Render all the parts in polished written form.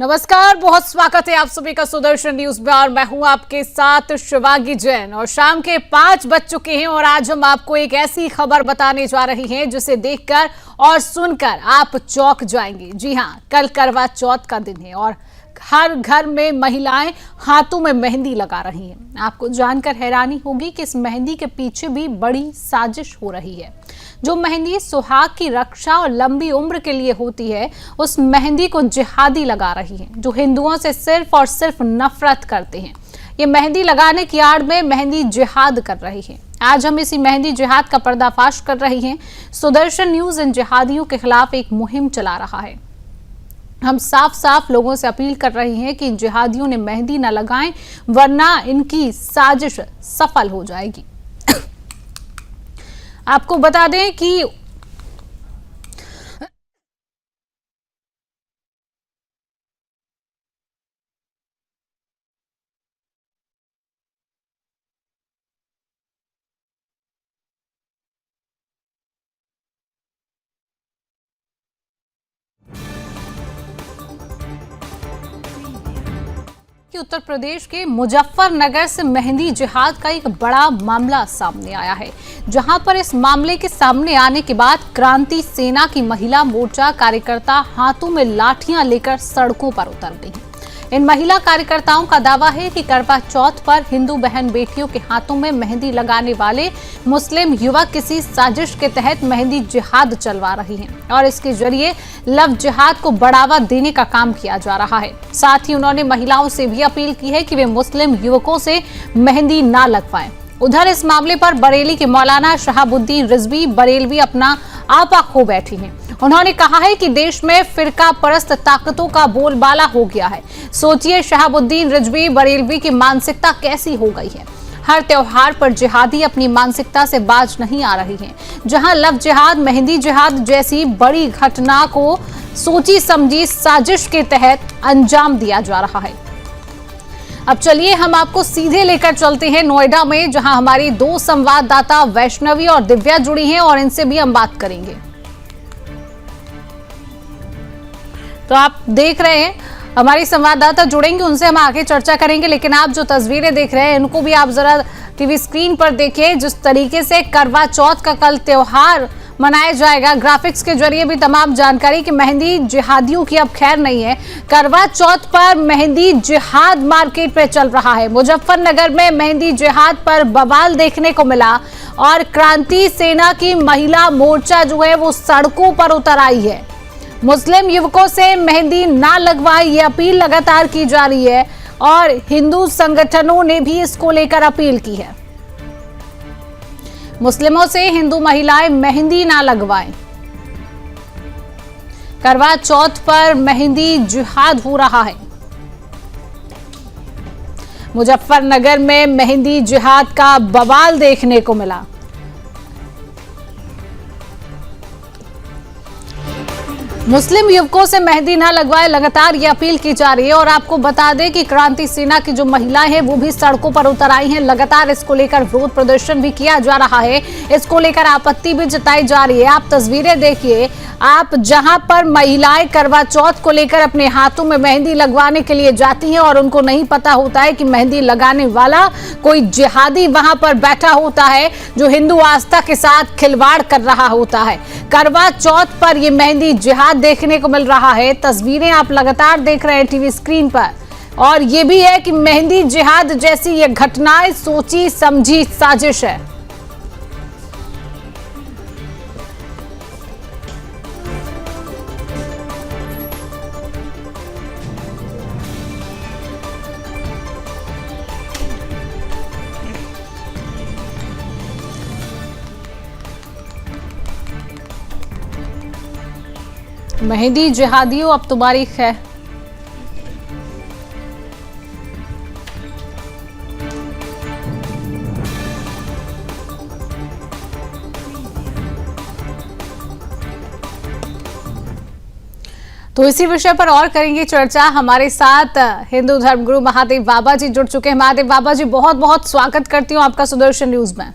नमस्कार, बहुत स्वागत है आप सभी का सुदर्शन न्यूज में और मैं हूं आपके साथ शिवांगी जैन। और शाम के 5 बज चुके हैं और आज हम आपको एक ऐसी खबर बताने जा रही हैं जिसे देखकर और सुनकर आप चौंक जाएंगे। जी हां, कल करवा चौथ का दिन है और हर घर में महिलाएं हाथों में मेहंदी लगा रही हैं। आपको जानकर हैरानी होगी कि इस मेहंदी के पीछे भी बड़ी साजिश हो रही है। जो मेहंदी सुहाग की रक्षा और लंबी उम्र के लिए होती है, उस मेहंदी को जिहादी लगा रही हैं, जो हिंदुओं से सिर्फ और सिर्फ नफरत करते हैं। ये मेहंदी लगाने की आड़ में मेहंदी जिहाद कर रही है। आज हम इसी मेहंदी जिहाद का पर्दाफाश कर रही हैं। सुदर्शन न्यूज इन जिहादियों के खिलाफ एक मुहिम चला रहा है। हम साफ साफ लोगों से अपील कर रहे हैं कि इन जिहादियों ने मेहंदी न लगाएं, वरना इनकी साजिश सफल हो जाएगी। आपको बता दें कि उत्तर प्रदेश के मुजफ्फरनगर से मेहंदी जिहाद का एक बड़ा मामला सामने आया है, जहां पर इस मामले के सामने आने के बाद क्रांति सेना की महिला मोर्चा कार्यकर्ता हाथों में लाठियां लेकर सड़कों पर उतर गई। इन महिला कार्यकर्ताओं का दावा है कि करवा चौथ पर हिंदू बहन बेटियों के हाथों में मेहंदी लगाने वाले मुस्लिम युवक किसी साजिश के तहत मेहंदी जिहाद चलवा रही हैं और इसके जरिए लव जिहाद को बढ़ावा देने का काम किया जा रहा है। साथ ही उन्होंने महिलाओं से भी अपील की है कि वे मुस्लिम युवकों से मेहंदी ना लगवाएं। उधर इस मामले पर बरेली के मौलाना शहाबुद्दीन रिजवी बरेलवी अपना आपा खो बैठी हैं। उन्होंने कहा है कि देश में फिरका परस्त ताकतों का बोलबाला हो गया है। सोचिए, शहाबुद्दीन रिजवी बरेलवी की मानसिकता कैसी हो गई है। हर त्योहार पर जिहादी अपनी मानसिकता से बाज नहीं आ रही हैं। जहां लव जिहाद, मेहंदी जिहाद जैसी बड़ी घटना को सोची समझी साजिश के तहत अंजाम दिया जा रहा है। अब चलिए हम आपको सीधे लेकर चलते हैं नोएडा में, जहां हमारी 2 संवाददाता वैष्णवी और दिव्या जुड़ी हैं और इनसे भी हम बात करेंगे। तो आप देख रहे हैं हमारी संवाददाता जुड़ेंगे, उनसे हम आगे चर्चा करेंगे। लेकिन आप जो तस्वीरें देख रहे हैं इनको भी आप जरा टीवी स्क्रीन पर देखिए। जिस तरीके से करवा चौथ का कल त्योहार मनाया जाएगा, ग्राफिक्स के जरिए भी तमाम जानकारी कि मेहंदी जिहादियों की अब खैर नहीं है। करवा चौथ पर मेहंदी जिहाद मार्केट पे चल रहा है। मुजफ्फरनगर में मेहंदी जिहाद पर बवाल देखने को मिला और क्रांति सेना की महिला मोर्चा जो है वो सड़कों पर उतर आई है। मुस्लिम युवकों से मेहंदी ना लगवाएं, ये अपील लगातार की जा रही है और हिंदू संगठनों ने भी इसको लेकर अपील की है। मुस्लिमों से हिंदू महिलाएं मेहंदी ना लगवाएं। करवा चौथ पर मेहंदी जिहाद हो रहा है। मुजफ्फरनगर में मेहंदी जिहाद का बवाल देखने को मिला। मुस्लिम युवकों से मेहंदी ना लगवाए, लगातार ये अपील की जा रही है। और आपको बता दें कि क्रांति सेना की जो महिलाएं हैं वो भी सड़कों पर उतर आई हैं। लगातार इसको लेकर विरोध प्रदर्शन भी किया जा रहा है, इसको लेकर आपत्ति भी जताई जा रही है। आप तस्वीरें देखिए, आप जहां पर महिलाएं करवा चौथ को लेकर अपने हाथों में मेहंदी लगवाने के लिए जाती हैं और उनको नहीं पता होता है कि मेहंदी लगाने वाला कोई जिहादी वहां पर बैठा होता है जो हिंदू आस्था के साथ खिलवाड़ कर रहा होता है। करवा चौथ पर यह मेहंदी जिहाद देखने को मिल रहा है। तस्वीरें आप लगातार देख रहे हैं टीवी स्क्रीन पर। और यह भी है कि मेहंदी जिहाद जैसी ये घटनाएं सोची समझी साजिश है। मेहंदी जिहादियों अब तुम्हारी खैर। तो इसी विषय पर और करेंगे चर्चा। हमारे साथ हिंदू धर्मगुरु महादेव बाबा जी जुड़ चुके हैं। महादेव बाबा जी, बहुत बहुत स्वागत करती हूँ आपका सुदर्शन न्यूज में।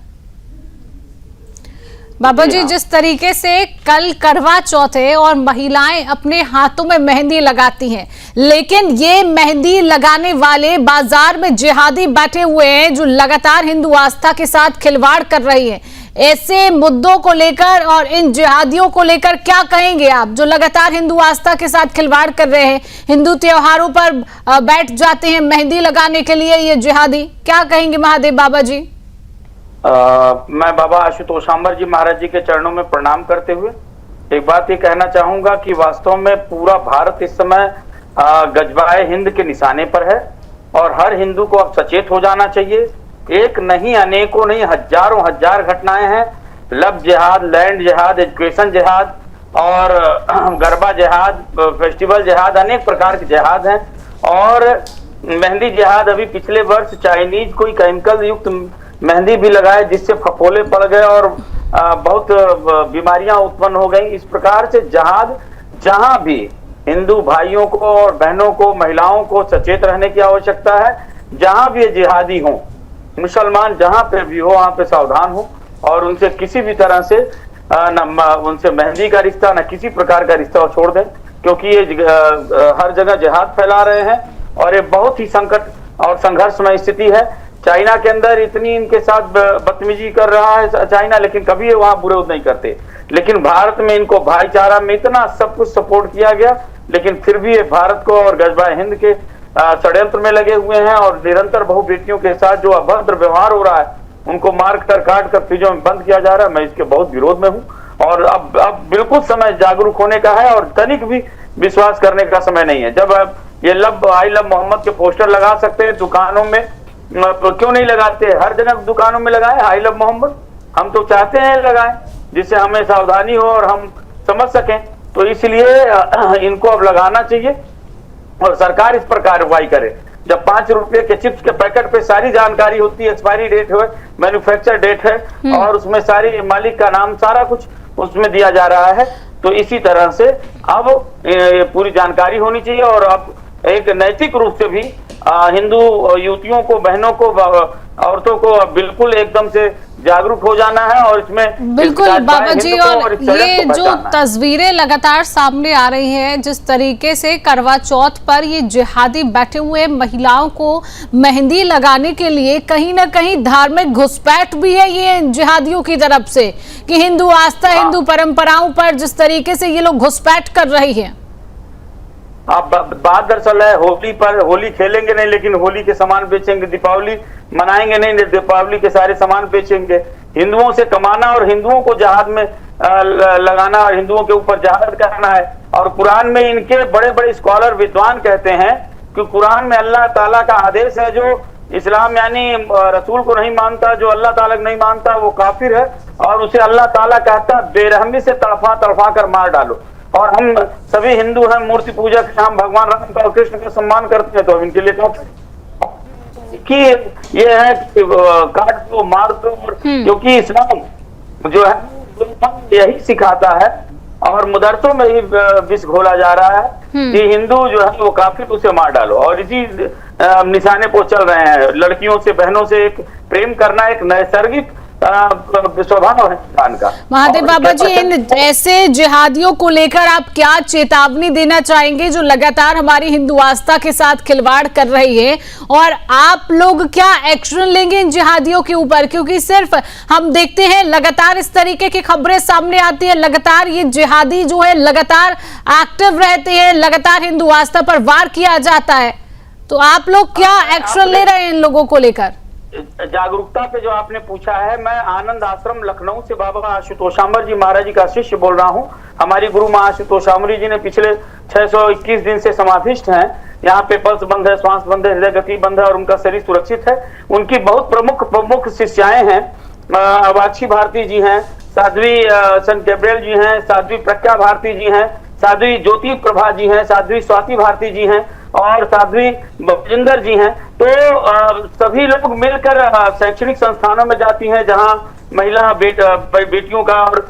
बाबा जी, जिस तरीके से कल करवा चौथ है और महिलाएं अपने हाथों में मेहंदी लगाती हैं, लेकिन ये मेहंदी लगाने वाले बाजार में जिहादी बैठे हुए हैं जो लगातार हिंदू आस्था के साथ खिलवाड़ कर रही हैं। ऐसे मुद्दों को लेकर और इन जिहादियों को लेकर क्या कहेंगे आप, जो लगातार हिंदू आस्था के साथ खिलवाड़ कर रहे हैं, हिंदू त्योहारों पर बैठ जाते हैं मेहंदी लगाने के लिए ये जिहादी, क्या कहेंगे महादेव बाबा जी? मैं बाबा आशुतोषांबर जी महाराज जी के चरणों में प्रणाम करते हुए एक बात ये कहना चाहूंगा कि वास्तव में पूरा भारत इस समय गजबाए हिंद के निशाने पर है और हर हिंदू को अब सचेत हो जाना चाहिए। एक नहीं, अनेकों नहीं, हजारों हजार घटनाएं हैं। लव जिहाद, लैंड जिहाद, एजुकेशन जिहाद और गरबा जिहाद, फेस्टिवल जिहाद, अनेक प्रकार के जिहाद हैं। और मेहंदी जिहाद, अभी पिछले वर्ष चाइनीज कोई केमिकल युक्त मेहंदी भी लगाए जिससे फफोले पड़ गए और बहुत बीमारियां उत्पन्न हो गई। इस प्रकार से जिहाद, जहां भी हिंदू भाइयों को और बहनों को, महिलाओं को सचेत रहने की आवश्यकता है। जहां भी ये जिहादी हो, मुसलमान जहां पे भी हो, वहां पे सावधान हो और उनसे किसी भी तरह से उनसे मेहंदी का रिश्ता, न किसी प्रकार का रिश्ता छोड़ दें, क्योंकि ये हर जगह जिहाद फैला रहे हैं और ये बहुत ही संकट और संघर्षमय स्थिति है। चाइना के अंदर इतनी इनके साथ बदतमीजी कर रहा है चाइना, लेकिन कभी वहां बुरे नहीं करते। लेकिन भारत में इनको भाईचारा में इतना सब कुछ सपोर्ट किया गया, लेकिन फिर भी ये भारत को और गजबाए हिंद के षड्यंत्र में लगे हुए हैं और निरंतर बहु बेटियों के साथ जो अभद्र व्यवहार हो रहा है, उनको मार कर काट कर फ्रिजों में बंद किया जा रहा है। मैं इसके बहुत विरोध में हूँ और अब बिल्कुल समय जागरूक होने का है और तनिक भी विश्वास करने का समय नहीं है। जब अब ये आई लव मोहम्मद के पोस्टर लगा सकते हैं दुकानों में, क्यों नहीं लगाते? हर जगह दुकानों में लगाए आई लव मोहम्मद। हम तो चाहते हैं लगाएं जिससे हमें सावधानी हो और हम समझ सकें, तो इसलिए इनको अब लगाना चाहिए और सरकार इस पर कार्रवाई करे। जब 5 रुपए के चिप्स के पैकेट पे सारी जानकारी होती है, एक्सपायरी डेट है, मैन्युफैक्चर डेट है और उसमें सारी मालिक का नाम, सारा कुछ उसमें दिया जा रहा है, तो इसी तरह से अब पूरी जानकारी होनी चाहिए और अब एक नैतिक रूप से भी हिंदू युवतियों को, बहनों को, औरतों को बिल्कुल एकदम से जागरूक हो जाना है और इसमें बिल्कुल बाबा जी। और ये जो तस्वीरें लगातार सामने आ रही हैं, जिस तरीके से करवा चौथ पर ये जिहादी बैठे हुए महिलाओं को मेहंदी लगाने के लिए कहीं ना कहीं धार्मिक घुसपैठ भी है ये जिहादियों की तरफ से, कि हिंदू आस्था, हिंदू परंपराओं पर जिस तरीके से ये लोग घुसपैठ कर रही है। आप बात दरअसल है होली पर, होली खेलेंगे नहीं लेकिन होली के सामान बेचेंगे, दीपावली मनाएंगे नहीं, दीपावली के सारे सामान बेचेंगे। हिंदुओं से कमाना और हिंदुओं को जहाद में लगाना और हिंदुओं के ऊपर जहाद करना है। और कुरान में इनके बड़े बड़े स्कॉलर विद्वान कहते हैं कि कुरान में अल्लाह ताला का आदेश है, जो इस्लाम यानी रसूल को नहीं मानता, जो अल्लाह ताला को नहीं मानता, वो काफिर है और उसे अल्लाह ताला कहता बेरहमी से तड़फा तड़फा कर मार डालो। और हम सभी हिंदू हैं, मूर्ति पूजक, हम भगवान राम का और कृष्ण का सम्मान करते हैं, तो इनके लिए कि ये है कि काट दो, मार दो, क्योंकि इस्लाम जो है यही सिखाता है और मदरसों में ही विष घोला जा रहा है कि हिंदू जो है वो काफिर, उसे मार डालो। और इसी निशाने पर चल रहे हैं। लड़कियों से, बहनों से एक प्रेम करना एक नैसर्गिक स्वभाव है इंसान का। महादेव बाबा जी, इन ऐसे जिहादियों को लेकर आप क्या चेतावनी देना चाहेंगे जो लगातार हमारी हिंदू आस्था के साथ खिलवाड़ कर रही है, और आप लोग क्या एक्शन लेंगे इन जिहादियों के ऊपर? क्योंकि सिर्फ हम देखते हैं लगातार इस तरीके की खबरें सामने आती है, लगातार ये जिहादी जो है लगातार एक्टिव रहते हैं, लगातार हिंदू आस्था पर वार किया जाता है, तो आप लोग क्या एक्शन ले रहे हैं इन लोगों को लेकर? जागरूकता पे जो आपने पूछा है, मैं आनंद आश्रम लखनऊ से बाबा आशुतोषांबर जी महाराज जी का शिष्य बोल रहा हूँ। हमारी गुरु मां आशुतोषांबरी जी ने पिछले 621 दिन से समाधिष्ठ हैं। यहाँ पे पल्स बंद है, श्वास बंद है, हृदय गति बंद है और उनका शरीर सुरक्षित है। उनकी बहुत प्रमुख शिष्याएं हैं। अवाक्षी भारती जी हैं, साध्वी संत गैब्रियल जी हैं, साध्वी प्रज्ञा भारती जी हैं, साध्वी ज्योति प्रभा जी हैं, साध्वी स्वाति भारती जी हैं और साध्वी बजिंदर जी हैं। तो सभी लोग मिलकर शैक्षणिक संस्थानों में जाती हैं जहां महिला बेटियों का और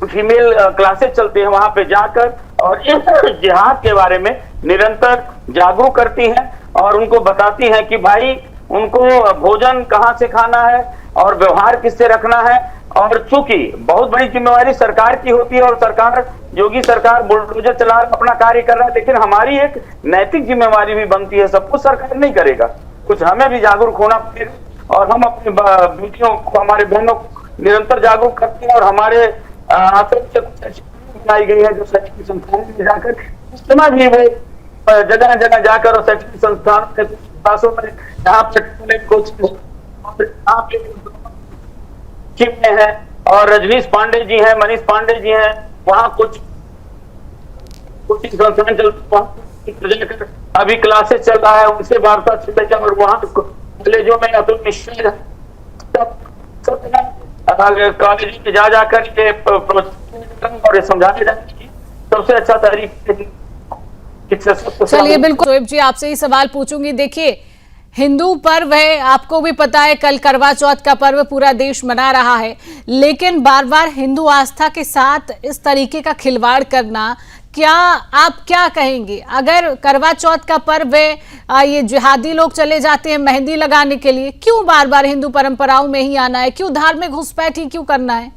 फीमेल क्लासेस चलते हैं, वहां पे जाकर और इस जिहाद के बारे में निरंतर जागरूक करती हैं और उनको बताती हैं कि भाई उनको भोजन कहाँ से खाना है और व्यवहार किससे रखना है और चूंकि बहुत बड़ी जिम्मेवारी सरकार की होती है और सरकार, योगी सरकार बुलडोजर चला अपना कार्य कर रहा है, लेकिन हमारी एक नैतिक जिम्मेवारी भी बनती है। सब कुछ सरकार नहीं करेगा, कुछ हमें भी जागरूक होना पड़ेगा और हम अपनी बेटियों को, हमारे बहनों को निरंतर जागरूक करते हैं। और हमारे से बनाई गई है जो शैक्षणिक संस्थानों में जाकर इस समय भी वो जगह जगह जाकर और शैक्षणिक संस्थानों के क्लासों में जहाँ पे कोचिंग में है और रजनीश पांडे जी हैं, मनीष पांडे जी हैं, वहाँ कुछ कोचिंग संस्थान चल अभी क्लासेस चल रहा है, उनसे वार्ता चल रही है और वहाँ कॉलेजों में अतुल मिश्रा कॉलेज में जा जाकर ये और समझाने जाने की सबसे अच्छा तरीका। चलिए बिल्कुल शोएब जी, आपसे ही सवाल पूछूंगी। देखिए, हिंदू पर्व है, आपको भी पता है, कल करवा चौथ का पर्व पूरा देश मना रहा है, लेकिन बार बार हिंदू आस्था के साथ इस तरीके का खिलवाड़ करना, क्या आप क्या कहेंगे? अगर करवा चौथ का पर्व है, ये जिहादी लोग चले जाते हैं मेहंदी लगाने के लिए, क्यों बार बार हिंदू परंपराओं में ही आना है? क्यों धार्मिक घुसपैठ ही क्यों करना है?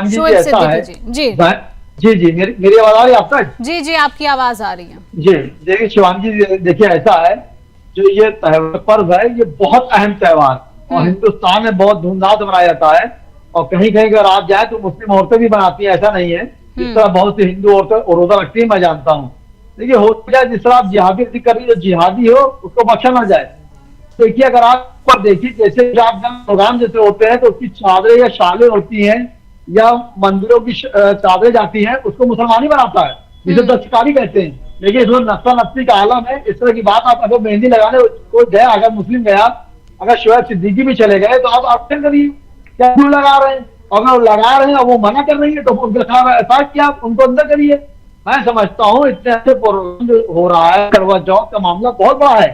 शोएब सिद्दीकी जी जी जी मेरी आवाज आ रही है आपका? जी जी, आपकी आवाज आ रही है जी। देखिए शिवांगी जी, देखिए ऐसा है, जो ये पर्व है ये बहुत अहम त्योहार और हिंदुस्तान में बहुत धूमधाम से मनाया जाता है। और कहीं कहीं अगर आप जाए तो मुस्लिम औरतें भी मनाती है, ऐसा नहीं है। जिस तरह बहुत सी हिंदू औरतें रोजा रखती है, मैं जानता हूँ। देखिए हो जाए, जिस तरह आप जिहादी कर रही, जो जिहादी हो उसको बख्शा ना जाए। देखिए अगर आप पर देखिए, जैसे आप प्रोग्राम जैसे होते हैं तो उसकी चादरें या शालें होती हैं या मंदिरों की चादरें जाती हैं, उसको मुसलमानी बनाता है, जिसे दस्तकारी कहते हैं। लेकिन इसमें नस्ता नस्ती का आलम है, इस तरह की बात। आप अगर मेहंदी लगाने कोई गया, अगर मुस्लिम गया, अगर शोएब सिद्दीकी भी चले गए, तो आप ऑप्शन करिए क्या क्यों लगा रहे हैं। अगर लगा रहे हैं और वो मना कर रही है तो उनके खिलाफ एहसास किया, उनको अंदर करिए। मैं समझता हूँ इतने अच्छे प्रोग्राम जो हो रहा है, करवा चौथ का मामला बहुत बड़ा है।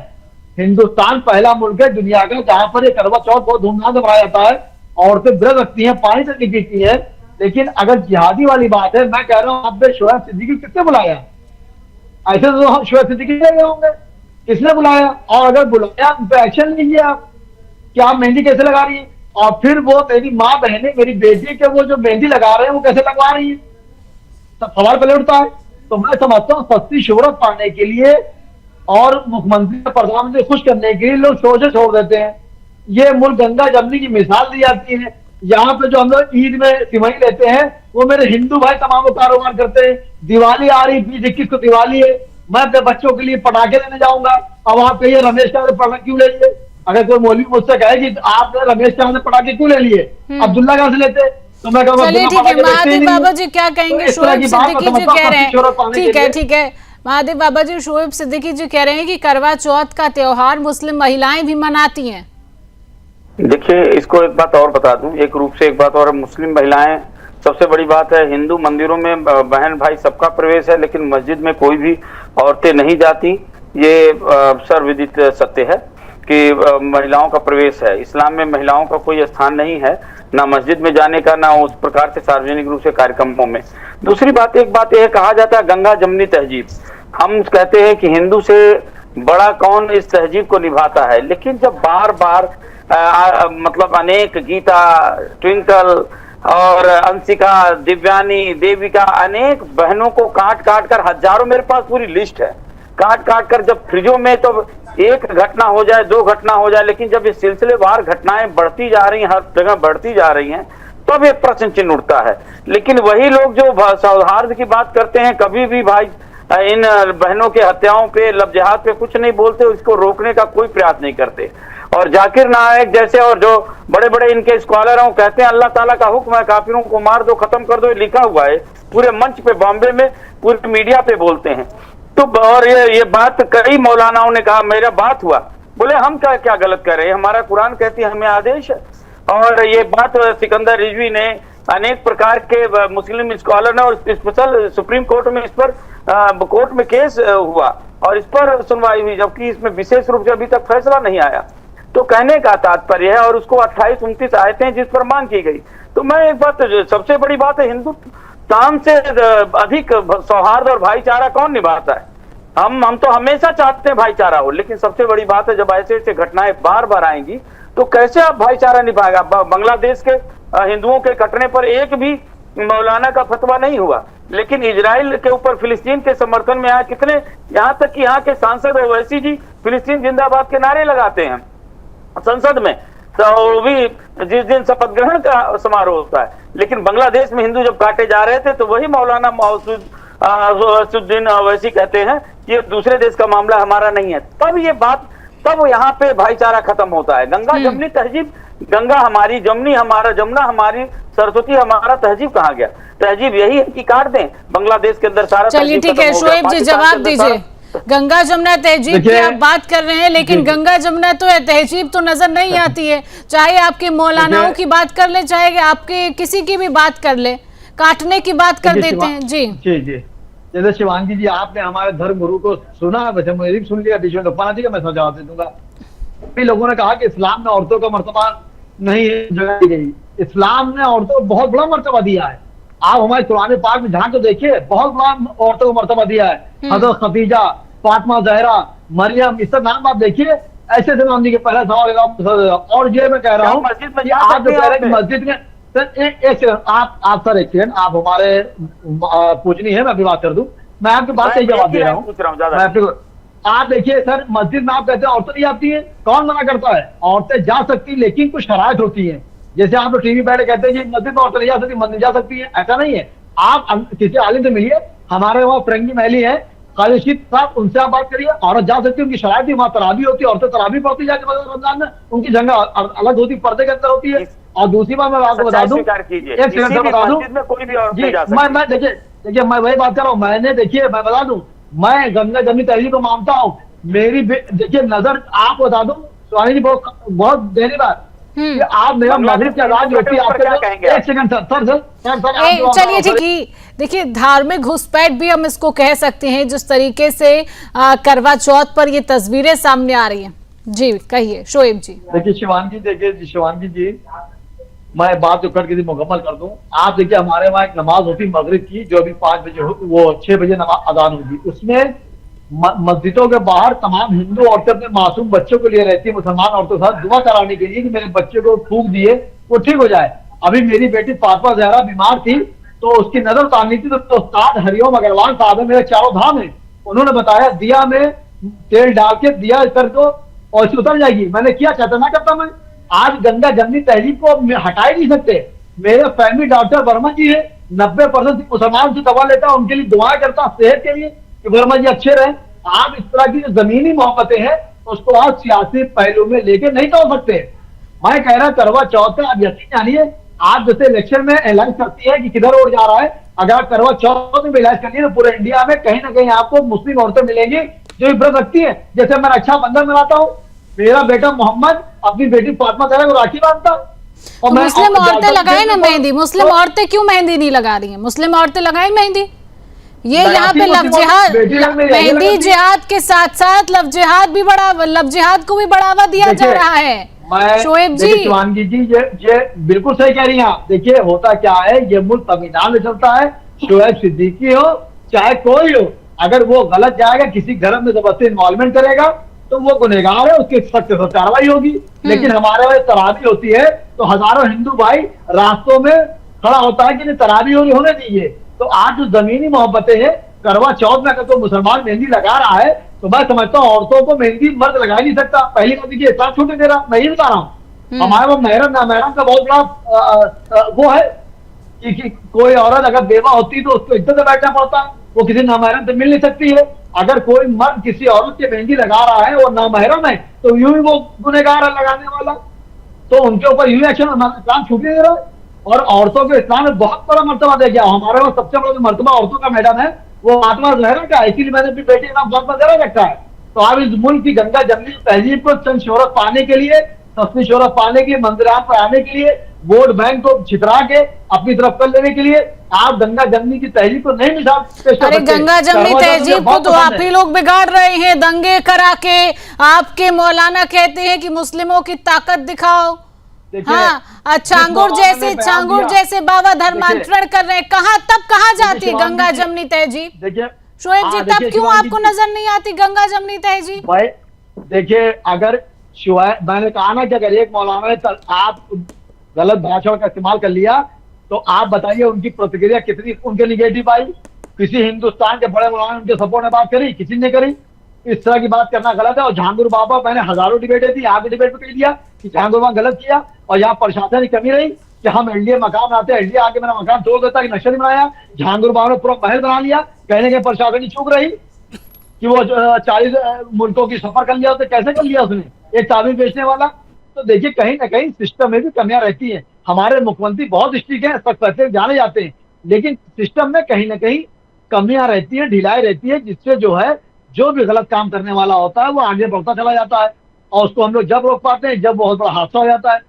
हिंदुस्तान पहला मुल्क है दुनिया का जहां पर ये करवा चौथ बहुत धूमधाम से मनाया जाता है। औरतें व्रत रखती हैं, पानी तक नहीं पीती है। लेकिन अगर जिहादी वाली बात है, मैं कह रहा हूँ आपने शोएब सिद्दीकी किसने बुलाया? ऐसे तो हम शोएब सिद्दीकी ले गए होंगे, किसने बुलाया? और अगर बुलाया उन पर एक्शन लीजिए आप कि आप मेहंदी कैसे लगा रही है। और फिर वो मेरी माँ बहने, मेरी बेटी के वो जो मेहंदी लगा रहे हैं वो कैसे लगवा रही है, सब सवाल पहले उठता है। तो मैं समझता हूँ सस्ती शोहरत पाने के लिए और मुख्यमंत्री प्रधानमंत्री खुश करने के लिए लोग शो से छोड़ देते हैं। ये मुल्क गंगा जमनी की मिसाल दी जाती है। यहाँ पे जो हम लोग ईद में सिवई लेते हैं, वो मेरे हिंदू भाई तमाम कारोबार करते हैं। दिवाली आ रही, 20-21 को दिवाली है, मैं अपने बच्चों के लिए पटाखे लेने जाऊंगा। अब आप कहिए रमेश का पटाखे क्यों ले लिए? अगर कोई मौलवी मुझसे कहे कि आपने रमेश का पटाखे क्यों ले लिए, अब्दुल्ला कहाँ से लेते? तो मैं कहूँगा चलिए ठीक है, महादेव बाबा जी क्या कहेंगे? शोएब सिद्दीकी जी कह रहे हैं, ठीक है महादेव बाबा जी, शोएब सिद्दीकी जी कह रहे हैं कि करवा चौथ का त्योहार मुस्लिम महिलाएं भी मनाती हैं। देखिए, इसको एक बात और बता दूं, एक रूप से एक बात और, मुस्लिम महिलाएं सबसे बड़ी बात है। हिंदू मंदिरों में बहन भाई सबका प्रवेश है, लेकिन मस्जिद में कोई भी औरतें नहीं जाती। ये सर्वविदित सत्य है कि महिलाओं का प्रवेश है। इस्लाम में महिलाओं का कोई स्थान नहीं है, ना मस्जिद में जाने का, ना उस प्रकार से सार्वजनिक रूप से कार्यक्रमों में। दूसरी बात, एक बात यह कहा जाता है गंगा जमनी तहजीब, हम कहते हैं कि हिंदू से बड़ा कौन इस तहजीब को निभाता है। लेकिन जब बार बार मतलब अनेक, गीता, ट्विंकल और अंशिका, दिव्यानी, देविका, अनेक बहनों को काट काट कर, हजारों, मेरे पास पूरी लिस्ट है, काट काट कर जब फ्रिजों में तो एक घटना हो जाए, 2 घटना हो जाए, लेकिन जब ये सिलसिलेवार घटनाएं बढ़ती जा रही हैं, हर जगह बढ़ती जा रही हैं, तब एक प्रश्न चिन्ह उठता है। लेकिन वही लोग जो सौहार्द की बात करते हैं, कभी भी भाई इन बहनों के हत्याओं पे, लव जिहाद पे कुछ नहीं बोलते, इसको रोकने का कोई प्रयास नहीं करते। और जाकिर नायक जैसे और जो बड़े बड़े इनके स्कॉलर हैं, कहते हैं अल्लाह ताला का हुक्म है, काफिरों को मार दो, खत्म कर दो, ये लिखा हुआ है पूरे मंच पे, बॉम्बे में पूरे मीडिया पे बोलते हैं। तो और ये बात कई मौलानाओं ने कहा, मेरा बात हुआ, बोले हम क्या गलत कर रहे हैं, हमारा कुरान कहती है, हमें आदेश है। और ये बात सिकंदर रिजवी ने, अनेक प्रकार के मुस्लिम स्कॉलर ने, और स्पेशल सुप्रीम कोर्ट में इस पर कोर्ट में केस हुआ और इस पर सुनवाई हुई, जबकि इसमें विशेष रूप से अभी तक फैसला नहीं आया। तो कहने का तात्पर्य है, और उसको 28-29 आयतें जिस पर मांग की गई। तो मैं एक बात, सबसे बड़ी बात है, हिंदुस्तान से अधिक सौहार्द और भाईचारा कौन निभाता है? हम तो हमेशा चाहते हैं भाईचारा हो, लेकिन सबसे बड़ी बात है जब ऐसे ऐसे घटनाएं बार बार आएंगी तो कैसे आप भाईचारा निभाएगा। बांग्लादेश के हिंदुओं के कटने पर एक भी मौलाना का फतवा नहीं हुआ, लेकिन इजराइल के ऊपर फिलिस्तीन के समर्थन में यहाँ कितने, यहाँ तक कि यहाँ के सांसद ओवैसी जी फिलिस्तीन जिंदाबाद के नारे लगाते हैं संसद में, तो भी जिस दिन शपथ ग्रहण का समारोह होता है। लेकिन बांग्लादेश में हिंदू जब काटे जा रहे थे तो वही मौलाना मौसूद्दीन ओवैसी कहते हैं कि ये दूसरे देश का मामला हमारा नहीं है। तब ये बात, तब यहाँ पे भाईचारा खत्म होता है। गंगा जमनी तहजीब, गंगा हमारी, जमनी हमारा, जमुना हमारी, सरस्वती हमारा, तहजीब कहाँ गया? तहजीब यही है कि काट दें बांग्लादेश के अंदर सारा। चलिए ठीक है, शोएब जी जवाब दीजिए। गंगा जमुना तहजीब की आप बात कर रहे हैं, लेकिन गंगा जमुना तो है, तहजीब तो नजर नहीं आती है। चाहे आपके मौलानाओं की बात कर ले, चाहे आपके किसी की भी बात कर ले, काटने की बात कर देते हैं। जी जी जी, जैसे शिवांगी जी आपने हमारे धर्म गुरु को सुना, वैसे मुझे भी सुन लिया, बीच में रुकना चाहिए, मैं जवाब दे दूंगा। कई लोगों ने कहा कि इस्लाम में औरतों का मर्तबा नहीं जगह दी गई। इस्लाम ने औरतों को बहुत बड़ा मर्तबा दिया है। आप हमारे कुरान पाक में झांक तो देखिए, बहुत बड़ा औरतों को मर्तबा दिया है। हजरत खदीजा, फातिमा ज़हरा, मरियम, इस सब नाम आप देखिए, ऐसे ऐसे नाम दिए। पहला सवाल और ये मैं कह रहा हूँ, आप जो कह रहे हैं मस्जिद में, सर एक सेकंड, आप सर एक सेकंड, आप हमारे पूजनी है, मैं अभी बात कर दूं, मैं आपकी बात से जवाब दे रहा हूँ। आप देखिए सर, मस्जिद में आप कहते हैं औरतें नहीं आती है, कौन मना करता है? औरतें जा सकती, लेकिन कुछ शराइत होती है। जैसे आप लोग टीवी बैठे कहते हैं कि मस्जिद में औरतें नहीं जा सकती, मंदिर जा सकती है, ऐसा नहीं है। आप किसी आलिम से मिलिए, हमारे वहाँ फिरंगी महली है, खालिद साहब, उनसे आप बात करिए, औरत जा सकती है, उनकी शराइत भी, वहाँ तरावी होती है, औरतें तरावी पढ़ती जाके रमजान में, उनकी जगह अलग होती, पर्दे के अंदर होती है। और दूसरी बात मैं आपको बता दूं, एक सेकंड से बता दूं जी, मैं देखिए मैं वही बात कर रहा हूँ। मैंने देखिए, मैं बता दूं, मैं गंगा जमनी तहजीब को मानता हूँ। मेरी देखिए नजर, आपको बता दूं स्वामी जी, बहुत देरी बात, आप मेरा मगरिब की आवाज होती है, आपके एक सेकंड सर, चलिए ठीक है। देखिए, धार्मिक घुसपैठ भी हम इसको कह सकते हैं, जिस तरीके से करवा चौथ पर ये तस्वीरें सामने आ रही हैं। जी कहिए शोएब जी। देखिए शिवांगी, देखिए शिवांगी जी, मैं बात जो करके मुकम्मल कर दूं। आप देखिए, हमारे वहाँ एक नमाज होती मगरिब की, जो अभी 5 बजे वो 6 बजे अजान होगी। उसमें मस्जिदों के बाहर तमाम हिंदू औरतें अपने मासूम बच्चों को लिए रहती है, मुसलमान औरतों के साथ दुआ कराने के लिए कि मेरे बच्चे को फूंक दिए, वो ठीक हो जाए। अभी मेरी बेटी फातिमा ज़हरा बीमार थी, तो उसकी नजर उतारनी थी, तो उस्ताद हरिओम अग्रवाल साहब है, मेरे चारों धाम है, उन्होंने बताया दिया में तेल डाल के दिया कर दो और इसे उतर जाएगी। मैंने किया, कहता ना करता मैं। आज गंगा जमनी तहजीब को हटा ही नहीं सकते। मेरे फैमिली डॉक्टर वर्मा जी है, 90% मुसलमान से दवा लेता, उनके लिए दुआ करता सेहत के लिए कि वर्मा जी अच्छे रहे। आप इस तरह की जो जमीनी मोहब्बतें हैं उसको आप सियासी पहलू में लेके नहीं तोड़ सकते। मैं कह रहा करवा चौथ का आप यकीन जानिए, आप जैसे इलेक्शन में एलान करती है कि किधर वोट जा रहा है, अगर करवा चौथ में इलाज करिए तो पूरे इंडिया में कहीं ना कहीं आपको मुस्लिम औरतें मिलेंगी जो इब्रत रखती है। जैसे मैं रक्षाबंधन मनाता हूँ, मेरा बेटा मोहम्मद अपनी बेटी फातिमा ज़हरा को राखी बांधता, और मुस्लिम औरतें लगाए ना मेहंदी। मुस्लिम औरतें क्यों मेहंदी नहीं लगा रही हैं? मुस्लिम औरतें लगाए मेहंदी। ये यहाँ पे लव जिहाद, मेहंदी जिहाद के साथ साथ लव जिहाद भी लव जिहाद को भी बढ़ावा दिया जा रहा है। शोएब जी, शिवांगी जी, ये बिल्कुल सही कह रही हैं आप। देखिए होता क्या है, ये मुल्क संविधान में चलता है। शोएब सिद्दीकी हो चाहे कोई हो, अगर वो गलत जाएगा, किसी धर्म में जबरदस्ती इन्वॉल्वमेंट करेगा तो वो गुनहगार है, उसकी सख्त कार्रवाई होगी। लेकिन हमारे वहां तरावी होती है तो हजारों हिंदू भाई रास्तों में खड़ा होता है कि तरावी होने दीजिए। तो आज जो जमीनी मोहब्बतें हैं, करवा चौथ में अगर कोई मुसलमान मेहंदी लगा रहा है तो मैं समझता हूँ औरतों को मेहंदी मर्द लगा ही नहीं सकता। पहली बात देखिए, इस्लाम छूट दे रहा, मैं ही बता रहा हूँ। हमारे वो महरम नामहरम का बहुत बड़ा वो है कि कोई औरत अगर बेवा होती तो उसको इज्जत से बैठना पड़ता, वो किसी नामहरम से मिल नहीं सकती है। अगर कोई मर्द किसी औरत के मेहंदी लगा रहा है और नामहरम है तो यूं ही वो गुनहगार है लगाने वाला, तो उनके ऊपर यूं एक्शन, इस्लाम छूट नहीं दे रहा है। और औरतों को इस्लाम में बहुत बड़ा मर्तबा दे गया। हमारे वहाँ सबसे बड़ा जो मर्तबा औरतों का मैडम है वो फातिमा ज़हरा का है, इसीलिए मैंने अपनी बेटी का नाम फातिमा ज़हरा रखा है। तो आप इस मुल्क की गंगा जमनी तहजीब को चंद शोहरत पाने के लिए, सस्ती शोहरत पाने के लिए, मंदिरात पर आने के लिए, वोट बैंक को छितरा के अपनी तरफ कर लेने के लिए आप गंगा जमनी की तहजीब को नहीं मिसाल पेश कर सकते। अरे गंगा जमनी तहजीब को तो आप ही लोग बिगाड़ रहे हैं, दंगे करा के। आपके मौलाना कहते हैं कि मुस्लिमों की ताकत दिखाओ। हाँ, छांगुर जैसे बाबा धर्मांतरण कर रहे हैं। कहाँ जाती है गंगा जमनी तहजीब? देखिए शोएब जी, तब देखिए क्यों शिवांगी आपको जी, नजर नहीं आती गंगा जमनी तहजीब? भाई देखिए, अगर मैंने कहा ना कि अगर एक मौलाना ने आप गलत भाषा का इस्तेमाल कर लिया, तो आप बताइए उनकी प्रतिक्रिया कितनी उनके निगेटिव आई। किसी हिंदुस्तान के बड़े मौलाना ने उनके सपोर्ट में बात करी? किसी ने करी। इस तरह की बात करना गलत है। और जहांगीर बाबा, मैंने हजारों डिबेटें थी, यहाँ की डिबेट में कह दिया कि जहांगीर बाबा गलत किया, और यहाँ प्रशासन की कमी रही कि हम एनडीए मकान बनाते हैं, एनडीए आके मेरा मकान तोड़ देता कि नक्शा नहीं बनाया। जहांगीर बाबा ने पूरा महल बना लिया, कहने के प्रशासन की चूक रही कि वो 40 मुल्कों की सफर कर लिया। तो कैसे कर लिया उसने, एक ताबीज बेचने वाला? तो देखिए, कहीं ना कहीं सिस्टम में भी कमियां रहती हैं। हमारे मुख्यमंत्री बहुत स्ट्रिक्ट हैं, सख्त फैसले जाने जाते हैं, लेकिन सिस्टम में कहीं ना कहीं कमियां रहती हैं, ढिलाई रहती है, जिससे जो है जो भी गलत काम करने वाला होता है वो आगे बढ़ता चला जाता है, और उसको हम लोग जब रोक पाते हैं जब बहुत बड़ा हादसा हो जाता है।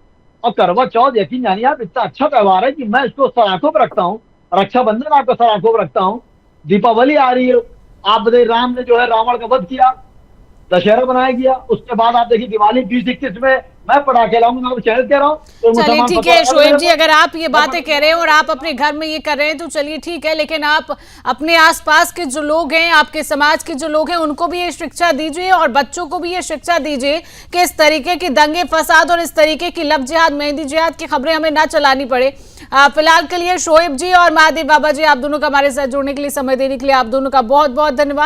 और करवा चौथ, यकीन जानिए आप, इतना अच्छा त्योहार है कि मैं इसको सराखों पर रखता हूँ। रक्षाबंधन आपको सराखों पर रखता हूँ। दीपावली आ रही है, आप बताइए, राम ने जो है रावण का वध किया, दशहरा बनाया गया। उसके बाद आप देखिए दिवाली 2021 में मैं पटाखे लाऊंगा, मैं चैलेंज कह रहा हूँ। तो चलिए मुसलमान ठीक पता है लगा शोएब मेरे जी, को। अगर आप ये बातें कह रहे हैं और आप अपने घर में ये कर रहे हैं तो चलिए ठीक है, लेकिन आप अपने आसपास के जो लोग हैं, आपके समाज के जो लोग हैं, उनको भी ये शिक्षा दीजिए और बच्चों को भी ये शिक्षा दीजिए कि इस तरीके की दंगे फसाद और इस तरीके की लव जिहाद, मेहंदी जिहाद की खबरें हमें ना चलानी पड़े। फिलहाल के लिए शोएब जी और महादेव बाबा जी, आप दोनों का हमारे साथ जुड़ने के लिए, समय देने के लिए आप दोनों का बहुत बहुत धन्यवाद।